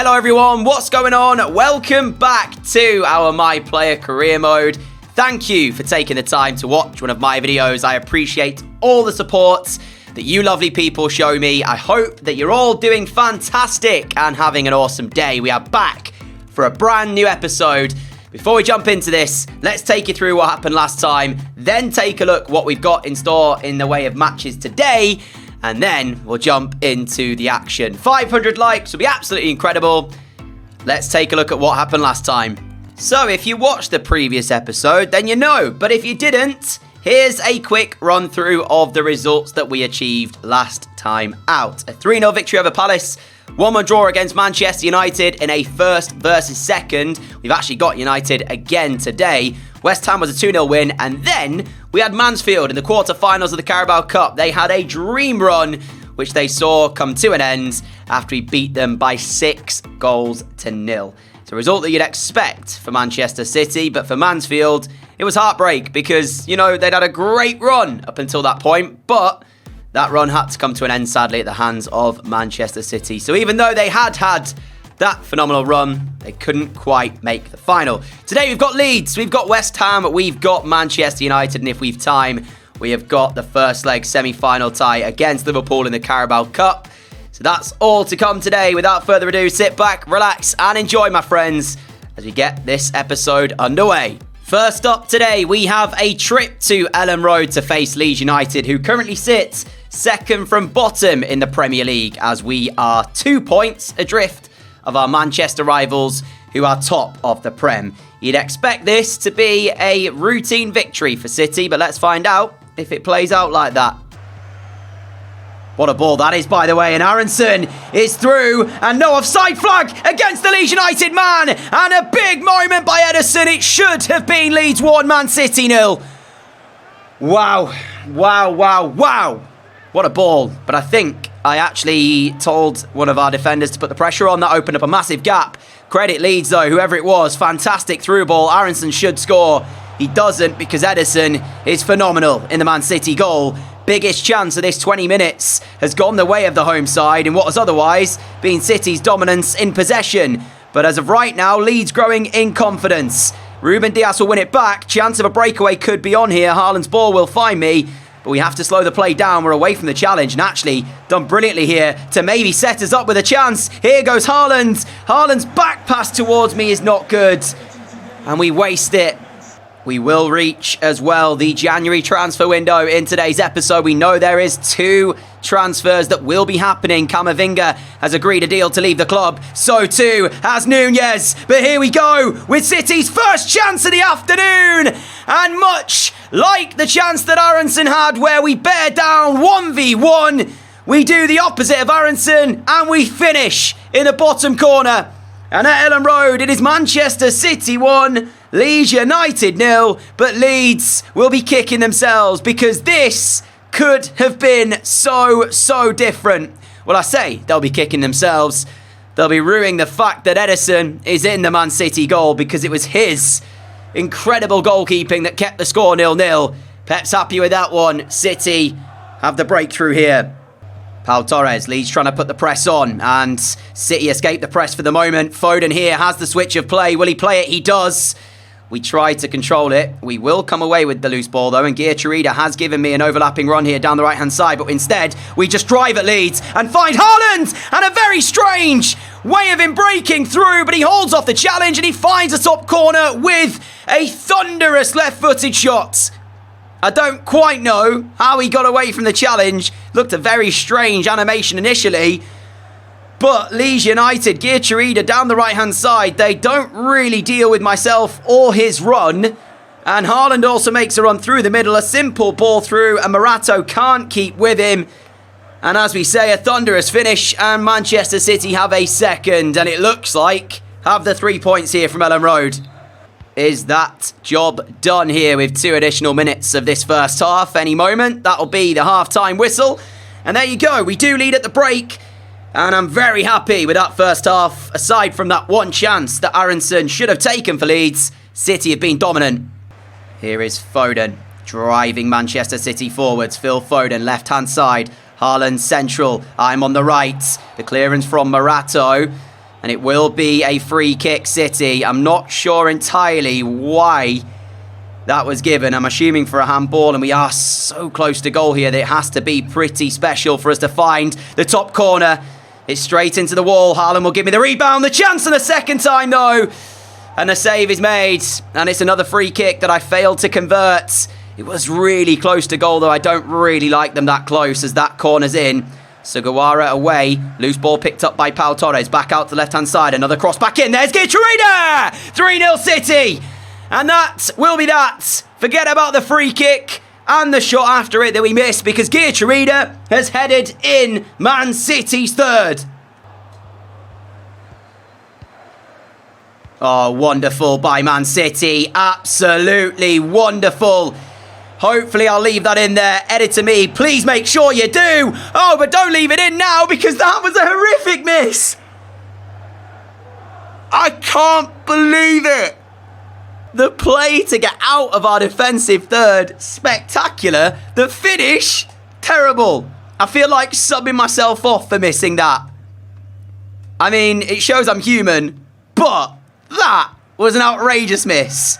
Hello everyone, what's going on? Welcome back to our My Player career mode. Thank you for taking the time to watch one of my videos. I appreciate all the support that you lovely people show me. I hope that you're all doing fantastic and having an awesome day. We are back for a brand new episode. Before we jump into this, let's take you through what happened last time, then take a look what we've got in store in the way of matches today, and then we'll jump into the action. 500 likes will be absolutely incredible. Let's take a look at what happened last time. So if you watched the previous episode, then you know, but if you didn't, here's a quick run through of the results that we achieved last time out. A 3-0 victory over Palace, 1-1 draw against Manchester United in a first versus second. We've actually got United again today. West Ham was a 2-0 win, and then we had Mansfield in the quarter-finals of the Carabao Cup. They had a dream run, which they saw come to an end after we beat them by 6-0. It's a result that you'd expect for Manchester City, but for Mansfield, it was heartbreak because, you know, they'd had a great run up until that point, but that run had to come to an end, sadly, at the hands of Manchester City. So even though they had that phenomenal run, they couldn't quite make the final. Today we've got Leeds, we've got West Ham, we've got Manchester United, and if we've time, we have got the first leg semi-final tie against Liverpool in the Carabao Cup. So that's all to come today. Without further ado, sit back, relax, and enjoy, my friends, as we get this episode underway. First up today, we have a trip to Elland Road to face Leeds United, who currently sit second from bottom in the Premier League, as we are 2 points adrift of our Manchester rivals, who are top of the Prem. You'd expect this to be a routine victory for City, but let's find out if it plays out like that. What a ball that is, by the way, and Aronson is through, and no offside flag against the Leeds United man, and a big moment by Ederson. It should have been Leeds 1, Man City 0. Wow. What a ball. But I think I actually told one of our defenders to put the pressure on. That opened up a massive gap. Credit Leeds, though, whoever it was. Fantastic through ball. Aronson should score. He doesn't because Ederson is phenomenal in the Man City goal. Biggest chance of this 20 minutes has gone the way of the home side in what has otherwise been City's dominance in possession. But as of right now, Leeds growing in confidence. Ruben Dias will win it back. Chance of a breakaway could be on here. Haaland's ball will find me. But we have to slow the play down. We're away from the challenge, and actually done brilliantly here to maybe set us up with a chance. Here goes Haaland. Haaland's back pass towards me is not good, and we waste it. We will reach as well the January transfer window in today's episode. We know there is 2 transfers that will be happening. Camavinga has agreed a deal to leave the club. So too has Nunez. But here we go with City's first chance of the afternoon. And much like the chance that Aronson had where we bear down 1v1, we do the opposite of Aronson and we finish in the bottom corner. And at Elland Road, it is Manchester City 1, Leeds United 0, but Leeds will be kicking themselves because this could have been so different. Well, I say they'll be kicking themselves. They'll be ruining the fact that Ederson is in the Man City goal because it was his incredible goalkeeping that kept the score 0-0. Pep's happy with that one. City have the breakthrough here. Pau Torres, Leeds trying to put the press on, and City escape the press for the moment. Foden here has the switch of play. Will he play it? He does. We try to control it. We will come away with the loose ball, though, and Geertruida has given me an overlapping run here down the right-hand side, but instead, we just drive at Leeds and find Haaland, and a very strange way of him breaking through, but he holds off the challenge, and he finds a top corner with a thunderous left-footed shot. I don't quite know how he got away from the challenge. Looked a very strange animation initially. But Leeds United, Geertruida down the right-hand side, they don't really deal with myself or his run. And Haaland also makes a run through the middle. A simple ball through, and Morato can't keep with him. And as we say, a thunderous finish, and Manchester City have a second. And it looks like have the 3 points here from Elland Road. Is that job done here with 2 additional minutes of this first half? Any moment, that'll be the half-time whistle. And there you go, we do lead at the break. And I'm very happy with that first half. Aside from that one chance that Aronson should have taken for Leeds, City have been dominant. Here is Foden driving Manchester City forwards. Phil Foden, left-hand side. Haaland central. I'm on the right. The clearance from Morato. And it will be a free kick, City. I'm not sure entirely why that was given. I'm assuming for a handball, and we are so close to goal here that it has to be pretty special for us to find the top corner. It's straight into the wall. Haaland will give me the rebound. The chance on the second time, though. And the save is made. And it's another free kick that I failed to convert. It was really close to goal, though. I don't really like them that close as that corner's in. Sugawara away. Loose ball picked up by Pau Torres. Back out to the left-hand side. Another cross back in. There's Gitcherina! 3-0 City. And that will be that. Forget about the free kick and the shot after it that we missed, because Gitcherina has headed in Man City's third. Oh, wonderful by Man City. Absolutely wonderful. Hopefully I'll leave that in there. Editor me, please make sure you do. Oh, but don't leave it in now, because that was a horrific miss. I can't believe it. The play to get out of our defensive third, spectacular. The finish, terrible. I feel like subbing myself off for missing that. I mean, it shows I'm human, but that was an outrageous miss.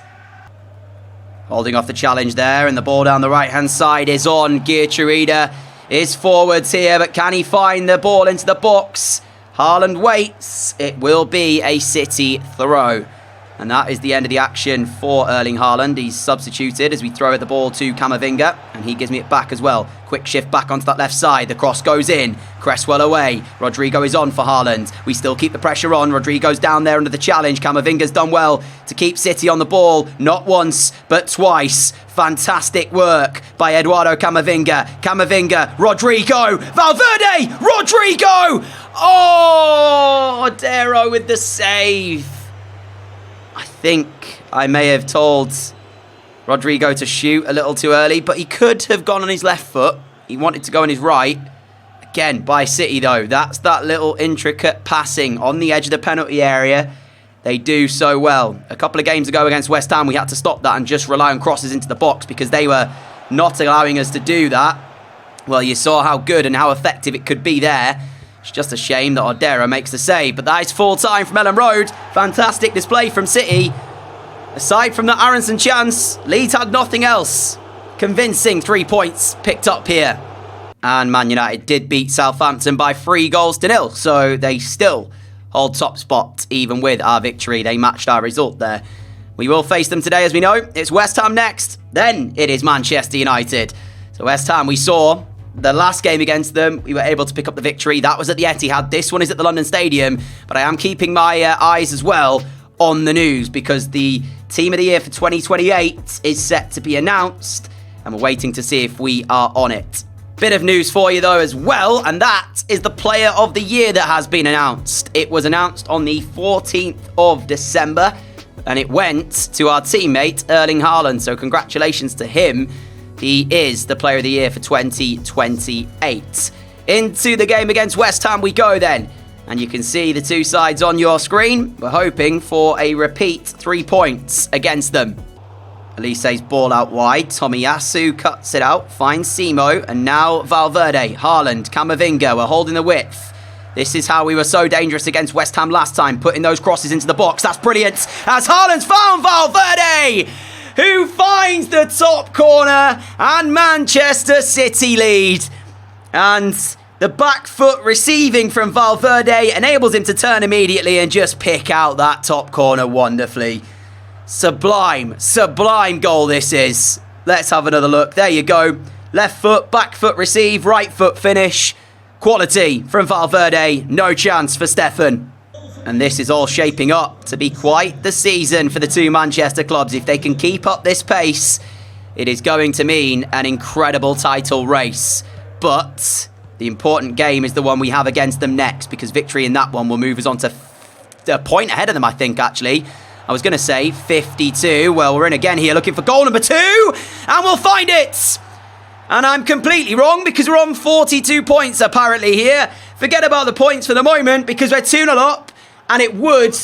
Holding off the challenge there, and the ball down the right-hand side is on. Gitcherina is forwards here, but can he find the ball into the box? Haaland waits. It will be a City throw. And that is the end of the action for Erling Haaland. He's substituted as we throw the ball to Camavinga, and he gives me it back as well. Quick shift back onto that left side. The cross goes in. Cresswell away. Rodrigo is on for Haaland. We still keep the pressure on. Rodrigo's down there under the challenge. Camavinga's done well to keep City on the ball. Not once, but twice. Fantastic work by Eduardo Camavinga. Camavinga, Rodrigo, Valverde, Rodrigo! Oh, Odero with the save. I think I may have told Rodrigo to shoot a little too early, but he could have gone on his left foot. He wanted to go on his right. Again, by City, though. That's that little intricate passing on the edge of the penalty area. They do so well. A couple of games ago against West Ham, we had to stop that and just rely on crosses into the box because they were not allowing us to do that. Well, you saw how good and how effective it could be there. It's just a shame that Odero makes the save, but that is full time from Ellen Road. Fantastic display from City. Aside from that Aronson chance, Leeds had nothing else. Convincing 3 points picked up here. And Man United did beat Southampton by 3-0, so they still hold top spot even with our victory. They matched our result there. We will face them today, as we know. It's West Ham next, then it is Manchester United. So West Ham, we saw the last game against them, we were able to pick up the victory. That was at the Etihad. This one is at the London Stadium. But I am keeping my eyes as well on the news because the Team of the Year for 2028 is set to be announced. And we're waiting to see if we are on it. Bit of news for you, though, as well. And that is the Player of the Year that has been announced. It was announced on the 14th of December. And it went to our teammate, Erling Haaland. So congratulations to him. He is the Player of the Year for 2028. Into the game against West Ham we go then. And you can see the two sides on your screen. We're hoping for a repeat 3 points against them. Elise's ball out wide. Tomiyasu cuts it out. Finds Simo. And now Valverde, Haaland, Camavinga. We're holding the width. This is how we were so dangerous against West Ham last time. Putting those crosses into the box. That's brilliant. As Haaland's found Valverde, who finds the top corner, and Manchester City lead. And the back foot receiving from Valverde enables him to turn immediately and just pick out that top corner wonderfully. Sublime, sublime goal this is. Let's have another look. There you go. Left foot, back foot receive, right foot finish. Quality from Valverde. No chance for Stefan. And this is all shaping up to be quite the season for the two Manchester clubs. If they can keep up this pace, it is going to mean an incredible title race. But the important game is the one we have against them next, because victory in that one will move us on to a point ahead of them, I think, actually. I was going to say 52. Well, we're in again here looking for goal number 2, and we'll find it. And I'm completely wrong because we're on 42 points apparently here. Forget about the points for the moment because we're 2-0 up. And it would,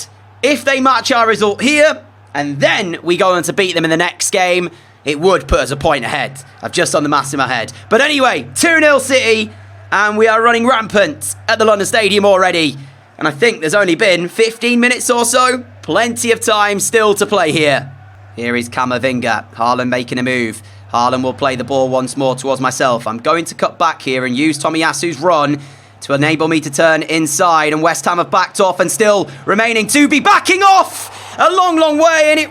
if they match our result here, and then we go on to beat them in the next game, it would put us a point ahead. I've just done the maths in my head. But anyway, 2-0 City, and we are running rampant at the London Stadium already. And I think there's only been 15 minutes or so. Plenty of time still to play here. Here is Camavinga. Haaland making a move. Haaland will play the ball once more towards myself. I'm going to cut back here and use Tomiyasu's run to enable me to turn inside. And West Ham have backed off and still remaining to be backing off a long, long way. And it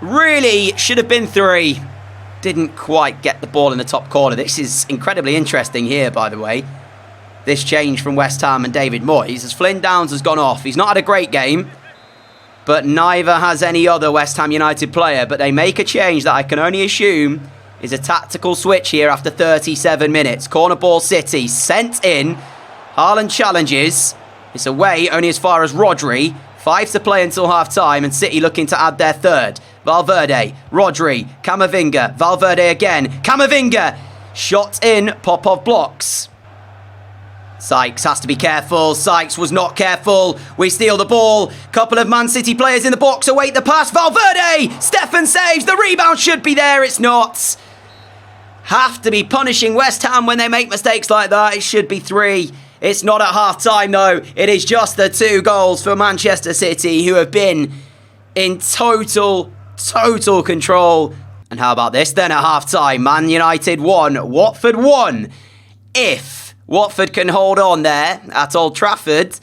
really should have been 3. Didn't quite get the ball in the top corner. This is incredibly interesting here, by the way. This change from West Ham and David Moyes, as Flynn Downs has gone off. He's not had a great game, but neither has any other West Ham United player. But they make a change that I can only assume is a tactical switch here after 37 minutes. Corner ball City, sent in. Haaland challenges. It's away only as far as Rodri. 5 to play until half-time, and City looking to add their third. Valverde, Rodri, Camavinga, Valverde again. Camavinga, shot in, Popov blocks. Sykes has to be careful. Sykes was not careful. We steal the ball. Couple of Man City players in the box await the pass. Valverde! Stefan saves. The rebound should be there. It's not. Have to be punishing West Ham when they make mistakes like that. It should be 3. It's not at half-time, though. It is just the 2 goals for Manchester City, who have been in total control. And how about this then at half-time? Man United 1, Watford 1. If Watford can hold on there at Old Trafford,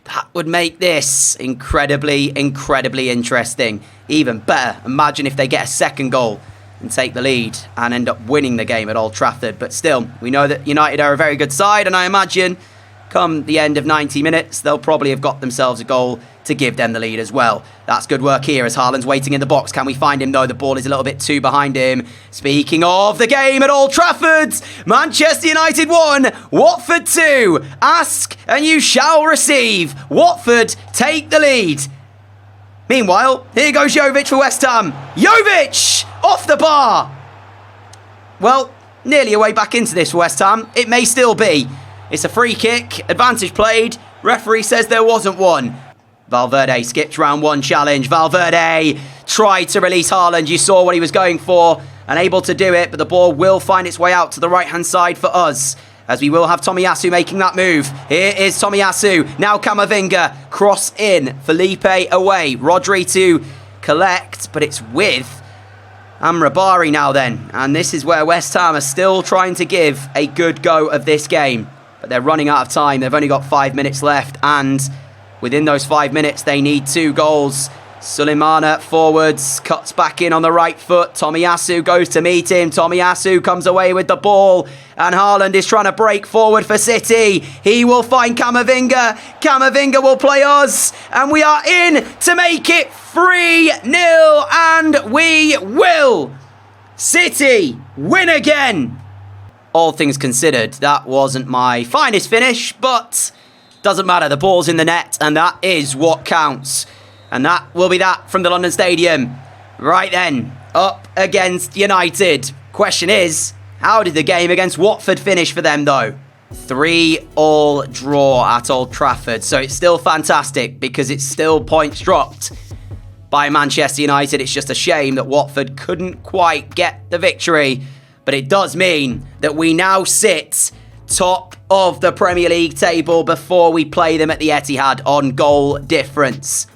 that would make this incredibly interesting. Even better, imagine if they get a second goal and take the lead and end up winning the game at Old Trafford. But still, we know that United are a very good side, and I imagine come the end of 90 minutes, they'll probably have got themselves a goal to give them the lead as well. That's good work here as Haaland's waiting in the box. Can we find him though? The ball is a little bit too behind him. Speaking of the game at Old Trafford, Manchester United 1, Watford 2. Ask and you shall receive. Watford take the lead. Meanwhile, here goes Jovic for West Ham. Jovic off the bar. Well, nearly a way back into this for West Ham. It may still be. It's a free kick. Advantage played. Referee says there wasn't one. Valverde skipped round 1 challenge. Valverde tried to release Haaland. You saw what he was going for. Unable to do it, but the ball will find its way out to the right-hand side for us, as we will have Tomiyasu making that move. Here is Tomiyasu. Now Camavinga. Cross in. Felipe away. Rodri to collect, but it's with Amrabat now then. And this is where West Ham are still trying to give a good go of this game. But they're running out of time. They've only got 5 minutes left, and within those 5 minutes, they need 2 goals. Suleimana forwards, cuts back in on the right foot. Tomiyasu goes to meet him. Tomiyasu comes away with the ball, and Haaland is trying to break forward for City. He will find Camavinga. Camavinga will play us, and we are in to make it 3-0, and we will. City win again. All things considered, that wasn't my finest finish, but doesn't matter. The ball's in the net, and that is what counts. And that will be that from the London Stadium. Right then, up against United. Question is, how did the game against Watford finish for them, though? 3-3 draw at Old Trafford. So it's still fantastic because it's still points dropped by Manchester United. It's just a shame that Watford couldn't quite get the victory. But it does mean that we now sit top of the Premier League table before we play them at the Etihad on goal difference.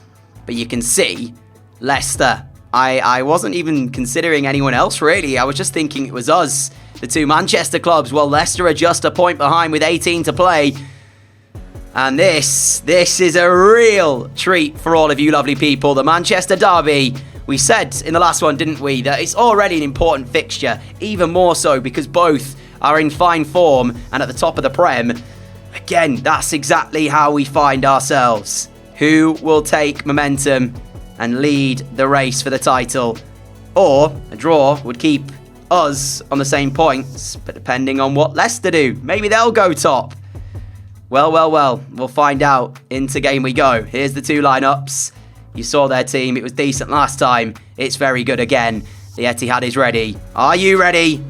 But you can see Leicester. I wasn't even considering anyone else, really. I was just thinking it was us, the 2 Manchester clubs. Well, Leicester are just a point behind with 18 to play. And this is a real treat for all of you lovely people. The Manchester derby. We said in the last one, didn't we, that it's already an important fixture. Even more so because both are in fine form and at the top of the Prem. Again, that's exactly how we find ourselves. Who will take momentum and lead the race for the title? Or a draw would keep us on the same points, but depending on what Leicester do, maybe they'll go top. Well, we'll find out. Into game we go. Here's the 2 lineups. You saw their team. It was decent last time. It's very good again. The Etihad is ready. Are you ready?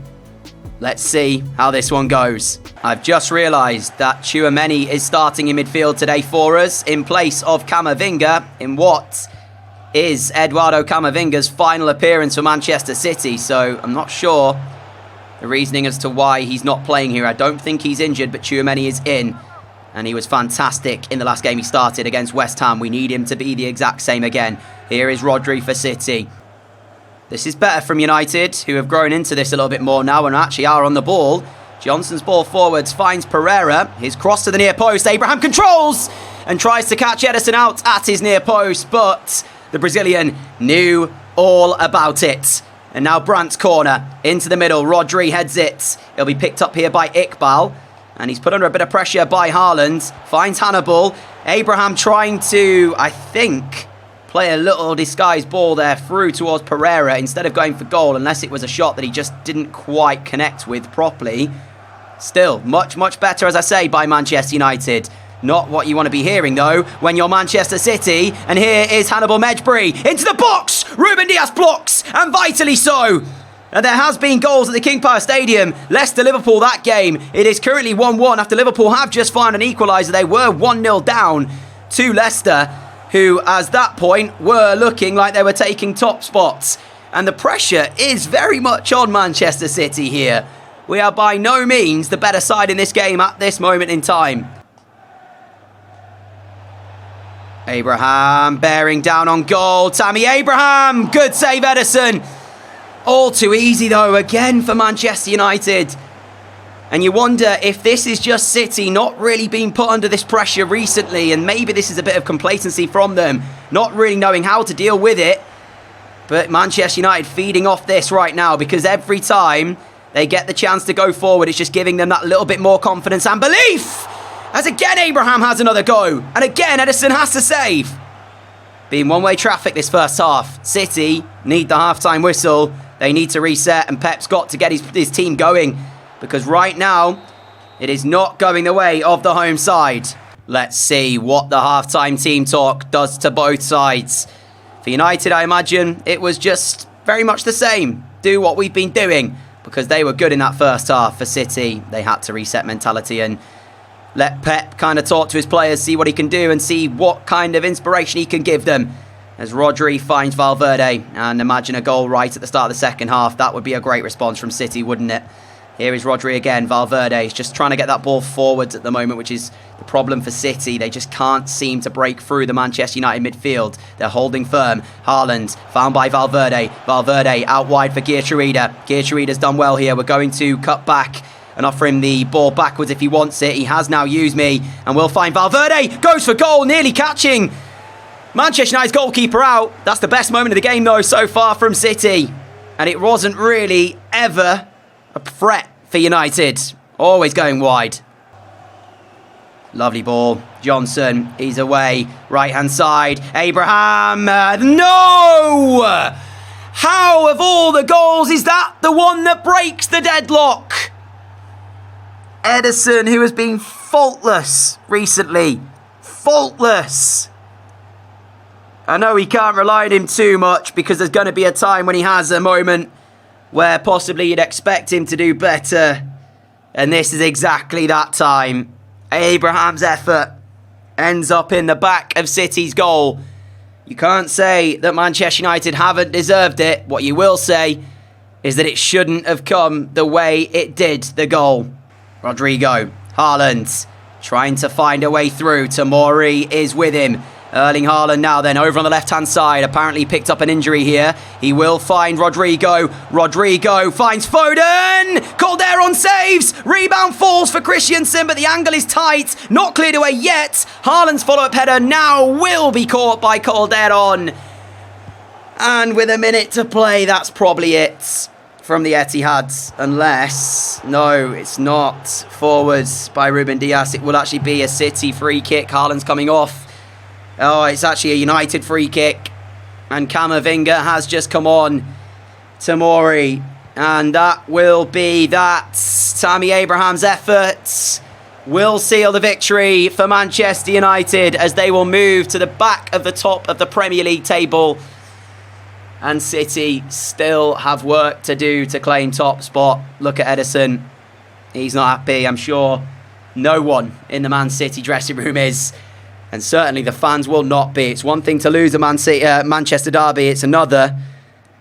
Let's see how this one goes. I've just realised that Tchouaméni is starting in midfield today for us in place of Camavinga in what is Eduardo Camavinga's final appearance for Manchester City. So I'm not sure the reasoning as to why he's not playing here. I don't think he's injured, but Tchouaméni is in. And he was fantastic in the last game he started against West Ham. We need him to be the exact same again. Here is Rodri for City. This is better from United, who have grown into this a little bit more now and actually are on the ball. Johnson's ball forwards finds Pereira. His cross to the near post. Abraham controls and tries to catch Ederson out at his near post, but the Brazilian knew all about it. And now Brandt's corner into the middle. Rodri heads it. It'll be picked up here by Iqbal. And he's put under a bit of pressure by Haaland. Finds Hannibal. Abraham trying to, I think, play a little disguised ball there through towards Pereira instead of going for goal, unless it was a shot that he just didn't quite connect with properly. Still, much, much better, as I say, by Manchester United. Not what you want to be hearing, though, when you're Manchester City. And here is Hannibal Mejbri into the box. Ruben Dias blocks, and vitally so. And there has been goals at the King Power Stadium. Leicester-Liverpool, that game. It is currently 1-1 after Liverpool have just found an equaliser. They were 1-0 down to Leicester, who, at that point, were looking like they were taking top spots. And the pressure is very much on Manchester City here. We are by no means the better side in this game at this moment in time. Abraham bearing down on goal. Tammy Abraham. Good save, Ederson. All too easy, though, again for Manchester United. And you wonder if this is just City not really being put under this pressure recently, and maybe this is a bit of complacency from them, not really knowing how to deal with it. But Manchester United feeding off this right now, because every time they get the chance to go forward, it's just giving them that little bit more confidence and belief. As again, Abraham has another go. And again, Ederson has to save. Being one-way traffic this first half. City need the half-time whistle. They need to reset, and Pep's got to get his team going, because right now it is not going the way of the home side. Let's see what the half-time team talk does to both sides. For United, I imagine it was just very much the same. Do what we've been doing, because they were good in that first half. For City, they had to reset mentality and let Pep kind of talk to his players, see what he can do and see what kind of inspiration he can give them. As Rodri finds Valverde, and imagine a goal right at the start of the second half. That would be a great response from City, wouldn't it? Here is Rodri again. Valverde is just trying to get that ball forwards at the moment, which is the problem for City. They just can't seem to break through the Manchester United midfield. They're holding firm. Haaland found by Valverde. Valverde out wide for Geertruida. Geertruida's done well here. We're going to cut back and offer him the ball backwards if he wants it. He has now used me, and we'll find Valverde. Goes for goal, nearly catching Manchester United's goalkeeper out. That's the best moment of the game, though, so far from City. And it wasn't really ever a threat for United. Always going wide. Lovely ball. Johnson, he's away. Right-hand side. Abraham. No! How, of all the goals, is that the one that breaks the deadlock? Ederson, who has been faultless recently. Faultless. I know he can't rely on him too much, because there's going to be a time when he has a moment where possibly you'd expect him to do better. And this is exactly that time. Abraham's effort ends up in the back of City's goal. You can't say that Manchester United haven't deserved it. What you will say is that it shouldn't have come the way it did, the goal. Rodrigo, Haaland, trying to find a way through. Tomori is with him. Erling Haaland now then over on the left-hand side. Apparently picked up an injury here. He will find Rodrigo. Rodrigo finds Foden. Calderon saves. Rebound falls for Christensen, but the angle is tight. Not cleared away yet. Haaland's follow-up header now will be caught by Calderon. And with a minute to play, that's probably it from the Etihad. Unless, no, it's not. Forwards by Ruben Dias. It will actually be a City free kick. Haaland's coming off. Oh, it's actually a United free kick. And Camavinga has just come on. Tomori. And that will be that. Tammy Abraham's efforts will seal the victory for Manchester United, as they will move to the back of the top of the Premier League table. And City still have work to do to claim top spot. Look at Ederson. He's not happy. I'm sure no one in the Man City dressing room is. And certainly the fans will not be. It's one thing to lose a Manchester derby. It's another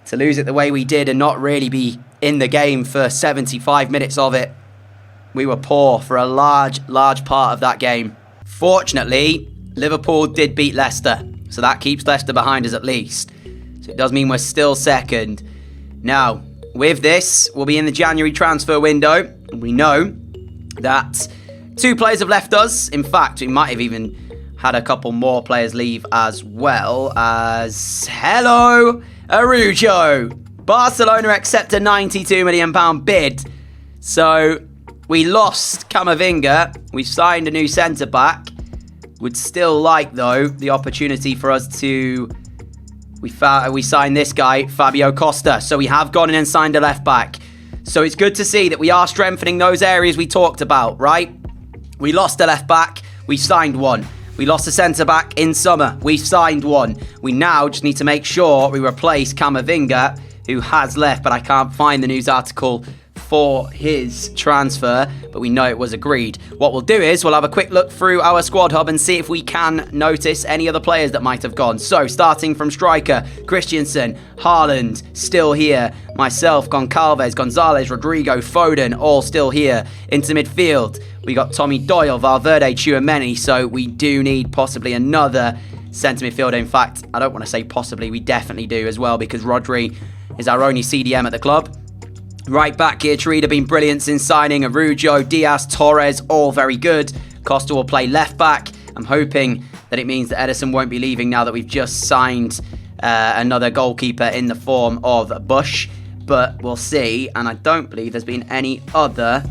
to lose it the way we did and not really be in the game for 75 minutes of it. We were poor for a large part of that game. Fortunately, Liverpool did beat Leicester, so that keeps Leicester behind us at least. So it does mean we're still second. Now, with this, we'll be in the January transfer window. We know that 2 players have left us. In fact, we might have even had a couple more players leave as well as... Hello, Araujo. Barcelona accept a £92 million bid. So we lost Camavinga. We've signed a new centre-back. Would still like, though, the opportunity for us to... We signed this guy, Fabio Costa. So we have gone in and signed a left-back. So it's good to see that we are strengthening those areas we talked about, right? We lost a left-back. We signed one. We lost a centre-back in summer. We signed one. We now just need to make sure we replace Camavinga, who has left, but I can't find the news article for his transfer, but we know it was agreed. What we'll do is we'll have a quick look through our squad hub and see if we can notice any other players that might have gone. So, starting from striker, Christensen, Haaland, still here. Myself, Goncalves, Gonzalez, Rodrigo, Foden, all still here. Into midfield, we got Tommy Doyle, Valverde, Tchouameni, so we do need possibly another centre midfielder. In fact, I don't want to say possibly, we definitely do as well, because Rodri is our only CDM at the club. Right back here, Trida been brilliant since signing. Araujo, Diaz, Torres, all very good. Costa will play left back. I'm hoping that it means that Edison won't be leaving now that we've just signed another goalkeeper in the form of Bush. But we'll see. And I don't believe there's been any other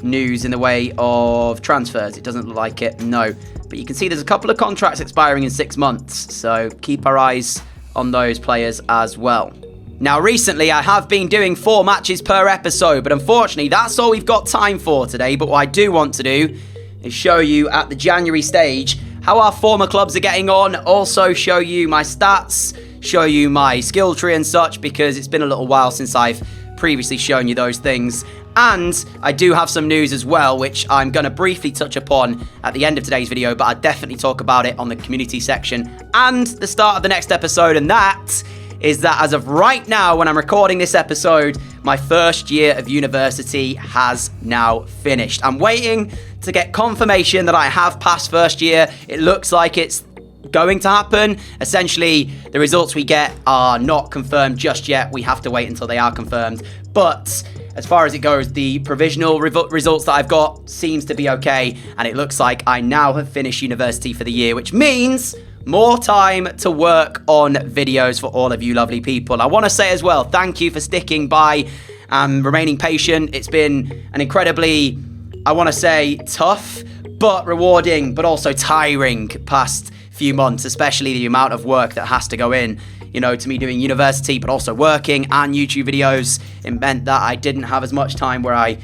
news in the way of transfers. It doesn't look like it, no. But you can see there's a couple of contracts expiring in 6 months. So keep our eyes on those players as well. Now, recently, I have been doing 4 matches per episode, but unfortunately, that's all we've got time for today. But what I do want to do is show you at the January stage how our former clubs are getting on. Also show you my stats, show you my skill tree and such, because it's been a little while since I've previously shown you those things. And I do have some news as well, which I'm going to briefly touch upon at the end of today's video, but I'll definitely talk about it on the community section and the start of the next episode, and that is that as of right now, when I'm recording this episode, my first year of university has now finished. I'm waiting to get confirmation that I have passed first year. It looks like it's going to happen. Essentially, the results we get are not confirmed just yet. We have to wait until they are confirmed. But as far as it goes, the provisional results that I've got seems to be okay. And it looks like I now have finished university for the year, which means more time to work on videos for all of you lovely people. I want to say as well, thank you for sticking by and remaining patient. It's been an incredibly, I want to say, tough but rewarding but also tiring past few months, especially the amount of work that has to go in, you know, to me doing university but also working and YouTube videos. It meant that I didn't have as much time where I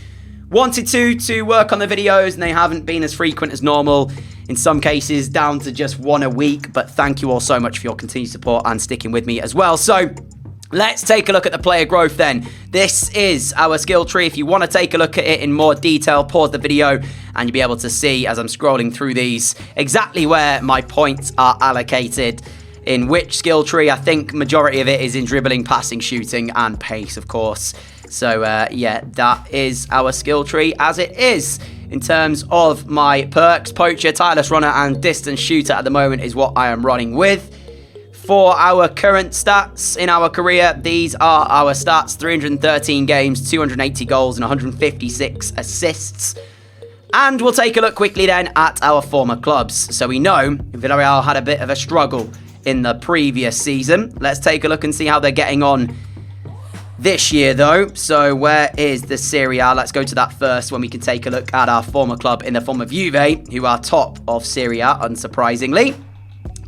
wanted to work on the videos, and they haven't been as frequent as normal. In some cases, down to just 1 a week. But thank you all so much for your continued support and sticking with me as well. So let's take a look at the player growth then. This is our skill tree. If you want to take a look at it in more detail, pause the video and you'll be able to see as I'm scrolling through these exactly where my points are allocated. In which skill tree. I think majority of it is in dribbling, passing, shooting and pace, of course. So yeah, that is our skill tree as it is. In terms of my perks, poacher, tireless runner and distance shooter at the moment is what I am running with. For our current stats in our career, these are our stats: 313 games, 280 goals and 156 assists. And we'll take a look quickly then at our former clubs. So we know Villarreal had a bit of a struggle in the previous season. Let's take a look and see how they're getting on this year though. So where is the Serie A? Let's go to that first, when we can take a look at our former club in the form of Juve, who are top of Serie A, unsurprisingly.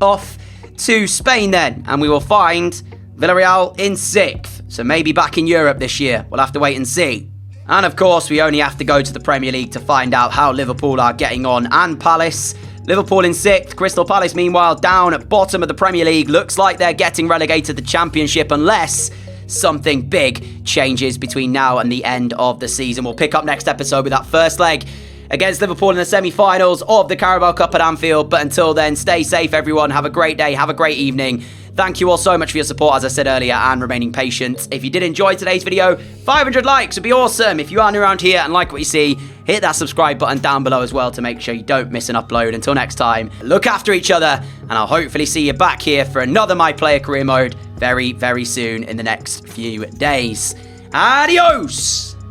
Off to Spain then, and we will find Villarreal in 6th. So maybe back in Europe this year. We'll have to wait and see. And of course, we only have to go to the Premier League to find out how Liverpool are getting on, and Palace. Liverpool in 6th. Crystal Palace, meanwhile, down at bottom of the Premier League. Looks like they're getting relegated to the Championship unless something big changes between now and the end of the season. We'll pick up next episode with that first leg against Liverpool in the semi-finals of the Carabao Cup at Anfield. But until then, stay safe, everyone. Have a great day. Have a great evening. Thank you all so much for your support, as I said earlier, and remaining patient. If you did enjoy today's video, 500 likes would be awesome. If you are new around here and like what you see, hit that subscribe button down below as well to make sure you don't miss an upload. Until next time, look after each other, and I'll hopefully see you back here for another My Player Career Mode very, very soon in the next few days. Adios!